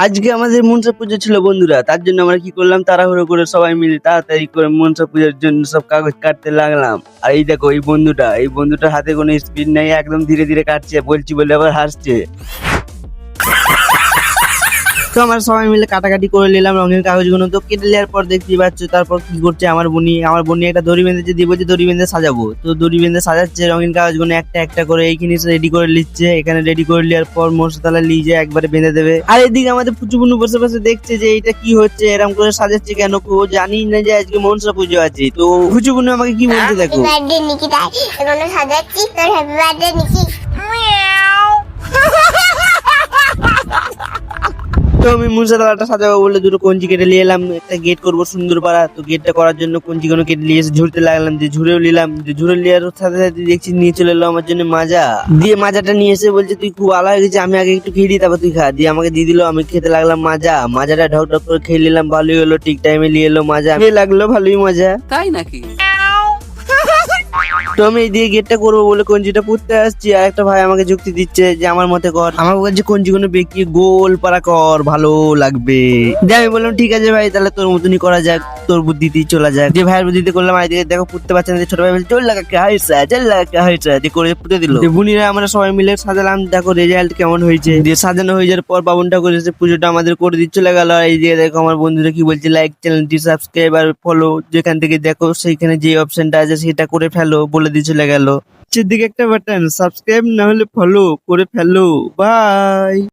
আজকে আমাদের মনসা পুজো ছিল বন্ধুরা, তার জন্য আমরা কি করলাম, তাড়াহুড়ো করে সবাই মিলে তাড়াতাড়ি করে মনসা পুজোর জন্য সব কাগজ কাটতে লাগলাম। আর এই দেখো এই বন্ধুটার হাতে কোনো স্পিড নেই, একদম ধীরে ধীরে কাটছে, বলছি বলে আবার হাসছে। তো আমরা সবাই মিলে কাটাকাটি করে নিলাম রঙের কাগজগুলো। তো কেটে নেওয়ার পর দেখতে পাচ্ছ তারপর কি করছে আমার বনি একটা দড়ি বেঁধেছে, দিয়ে বলছে দড়ি বেঁধে সাজাবো। তো দড়ি বেঁধে সাজাচ্ছে রঙিন কাগজগুলো একটা একটা করে, এইখানে রেডি করে নিচ্ছে। এখানে রেডি করে নেওয়ার পর মশলা নিয়ে যে একবারে বেঁধে দেবে। আর এদিকে আমাদের পুচুবুনু বসে বসে দেখছে যে এটা কি হচ্ছে, এরকম করে সাজাচ্ছে কেন, ও জানি না যে আজকে মনসা পুজো আছে। তো পুচুবুনু আমাকে কি বলছে দেখো। হ্যাপি বার্থডে নিকিতা, এখনো সাজাচ্ছি তোর হ্যাপি বার্থডে নিকি। তো আমি মনসাতলাটা সাজাবো বলে দুটো কঞ্চি কেটে নিয়ে এলাম, একটা গেট করবো সুন্দর পাড়া। তো গেটটা করার জন্য কঞ্চিগুলো কেটে নিয়ে এসে ঝুড়তে লাগলাম, দিয়ে ঝুড়েও নিলাম। ঝুড়ে নেওয়ার সাথে সাথে দেখছি নিয়ে চলে এলো আমার জন্য মাজা। দিয়ে মাজাটা নিয়ে এসে বলছে তুই খুব ভালো হয়ে গেছে, আমি আগে একটু খেয়ে দিই তারপর তুই খা। দিয়ে আমাকে দিয়ে দিল, আমি খেতে লাগলাম মাজাটা ঢক ঢক করে খেয়ে নিলাম। ভালোই হলো, ঠিক টাইমে নিয়ে এলো মাজা, খেয়ে লাগলো ভালোই মজা। তাই নাকি? তো আমি এই দিয়ে গেটটা করবো বলে কঞ্চিটা পুঁততে আসছি, আর একটা ভাই আমাকে যুক্তি দিচ্ছে যে আমার মতে কর, আমার বলছে কঞ্চিগুলো বেঁকিয়ে গোল পাড়া কর, ভালো লাগবে। দিয়ে আমি বললাম ঠিক আছে ভাই, তাহলে তোর মতনই করা যাক, তোর বুদ্ধিতেই চলা যাক। যে ভাইয়ের বুদ্ধিতে করলাম, আর এদিকে দেখো পুঁততে পারছে না। ছোট ভাই বলছে চল লাগা হাইসা, চল লাগা হাইসা, দিয়ে করে পুঁতে দিল। বুনিরা আমরা সবাই মিলে সাজালাম, দেখো রেজাল্ট কেমন হয়েছে। দিয়ে সাজানো হয়ে যাওয়ার পর বাবুনটা করেছে, পুজোটা আমাদের করে দিয়ে চলে গেল। আর এই যে দেখো আমার বন্ধুরা কি বলছে, লাইক, চ্যানেলটি সাবস্ক্রাইব আর ফলো, যেখান থেকে দেখো সেইখানে যে অপশনটা আছে সেটা করে ফেলো বলে দিয়ে চলে গেল। দিকে একটা বাটন, সাবস্ক্রাইব না হলে ফলো করে ফেলো। বাই।